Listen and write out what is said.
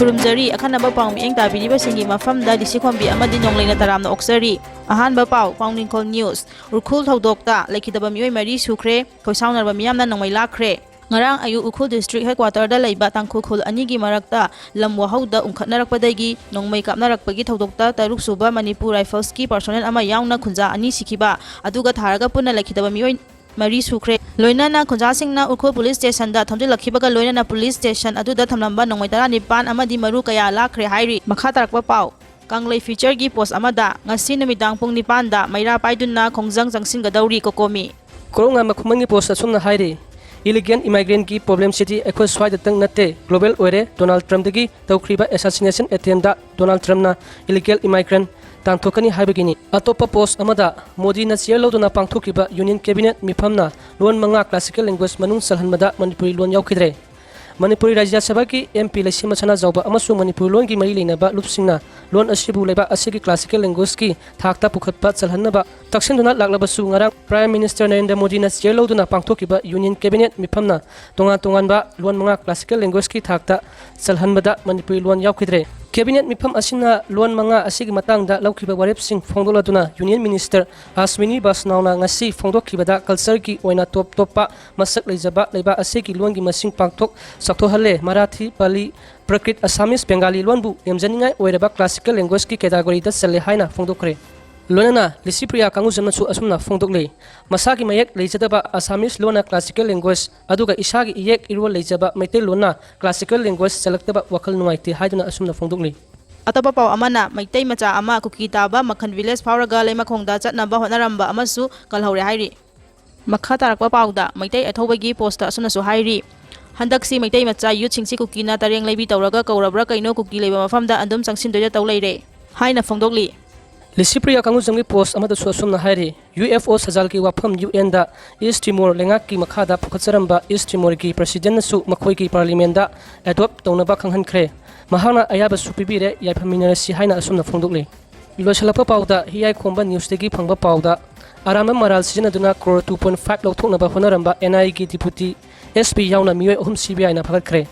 ꯈꯨꯔꯨꯝꯖꯔꯤ ꯑꯈꯟꯅꯕ ꯄꯥꯎ ꯃꯤꯠꯌꯦꯡ ꯇꯥꯕꯤꯔꯤꯕꯁꯤꯡꯒꯤ ꯃꯐꯝꯗ ꯗꯤꯁꯤꯈꯣꯝꯕꯤ ꯑꯃꯗꯤ ꯅꯣꯡꯂꯩꯅ ꯇꯔꯥꯝꯅ ꯑꯣꯛꯆꯔꯤ ꯑꯍꯥꯟꯕ ꯄꯥꯎ ꯄꯥꯎꯅꯤꯡꯈꯣꯜ ꯅ꯭ꯌꯨꯁ ꯎꯈ꯭ꯔꯨꯜ ꯊꯧꯗꯣꯛꯇ ꯂꯩꯈꯤꯗꯕ ꯃꯤꯑꯣꯏ 4 ꯁꯨꯈ꯭ꯔꯦ ꯈꯣꯏꯁꯥꯎꯅꯔꯕ ꯃꯤꯌꯥꯝꯅ ꯅꯣꯡꯃꯩ ꯂꯥꯛꯈ꯭ꯔꯦ ngarang ayu ukhul district headquarter da leiba tangkhul khul ani gi marakta lam wahauda unkhatnarakpadagi nongmai kapnarakpagi thodokta taruk suba Manipur rifles ki personnel ama yauna khunja ani sikhiba aduga tharaga punna lekhidaba mioi 4 sukre loinana khunja singna ukhul police station da thamji lakhibaga loinana police station aduda thamlamba nongmai 19 amadi maru kaya lakhre hairi makha tarakpa pau kanglei feature gi post amada ngasi numidang pung 9 da maira paidunna khongjang jangsingadawri kokomi koronga makhumangi post asumna hairi illegal immigrant की problem city एखो स्वाइद तंग नते global ओरे Donald Trump दगी तौख्रीबा assassination attempt दा Donald Trump ना illegal immigrant तांथोकनी हाइबगिनी अतोपा पोस्ट अमदा मोदी ना शेयर लोदुना पांथोखिबा यूनियन कैबिनेट मिफमना लोन मंगा क्लासिकल लैंग्वेज मनुंग सलहनबदा मणिपुरी लोन यावखिद्रे मणिपुरी राज्य सभा की MP लैसिमा छना जावबा अमसु मणिपुरी लोन की मरी लेनबा लुपसिंगना लोन असिबु लेबा असिगी क्लासिकल लैंग्वेज की थाकता पुखतपा चलहनबा तक्सिनदुना लागलबसु ngarang prime minister Narendra Modi ना शेयर लोदुना पांथोखिबा यूनियन कैबिनेट मिफमना तोंगा तोंगानबा लोन मंगा क्लासिकल लैंग्वेज की थाकता चलहनबदा मणिपुरी लोन यावखिद्रे कैबिनेट मिफम असिना लोन मंगा असिगी मतंगदा लौखिबा वारेपसिंग फोंदोलदुना union minister Ashwini Vaishnaw ngasi फोंदोखिबदा कल्चर की ओइना टॉप टॉपा मसक लेजबा लेबा असिगी लोन की मसिंग पांथोक सक्थोहले मराठी पाली प्रकृत असमीज बेंगाली लोनबु एमजनिंगाई ओइरबा क्लासिकल लैंग्वेज की कैटेगरी दा चले हाइना फोंदोखरे लोनना लिसिप्रिया कांगुजनसु असुमना फोंदोकले मसागी मयक लेजदबा असमीज लोना क्लासिकल लैंग्वेज अदुगा इसागी इयेक इरोल लेजबा मैते लोना क्लासिकल लैंग्वेज चलक्तबा वखल नुंगाइते हाइदुना असुमना फोंदोकले अतोपा पाव अमना मैतै मचा अमा कुकी ताबा मखन विलेज फावरगा लेमखोंगदा चटनबा होनारंबा अमसु कलहौरे हाइरि मखा तारकपा पावदा मैतै अथौबगी पोस्ट असुनसु हाइरि हंदक्सी मैतै मचा यूथ सिंगसी कुकीना तरेंग लेबी तौरगा कौरब्रा कैनो कुकी लेबा मफमदा अंदुम चंगसिनदोय तौ लेरे हाइना फोंदोकली लिसिप्रिया कांगुजंगी पोस्ट अमदा सुअसुमना हाइरि UFO सजाल की वाफम UN दा ईस्ट तिमोर लेंगाक की मखादा पुखचरंबा ईस्ट तिमोर की प्रेसिडेंट सु मखोई की पार्लियामेंट दा एडॉप्ट तौनबा खंगहनख्रे महाना अयाबा सुपिबिरे याफमिनरसी हाइना असुमना फोंदोकले लोसलपा पावदा हियाई खोंबा न्यूज देगी फंगबा पावदा आराम मराल सिजनदुना करोड़ 2.5 लौथोकनबा होनरंबा NI की डिप्यूटी SP यावना मियोय 3 CBI ना फगतख्रे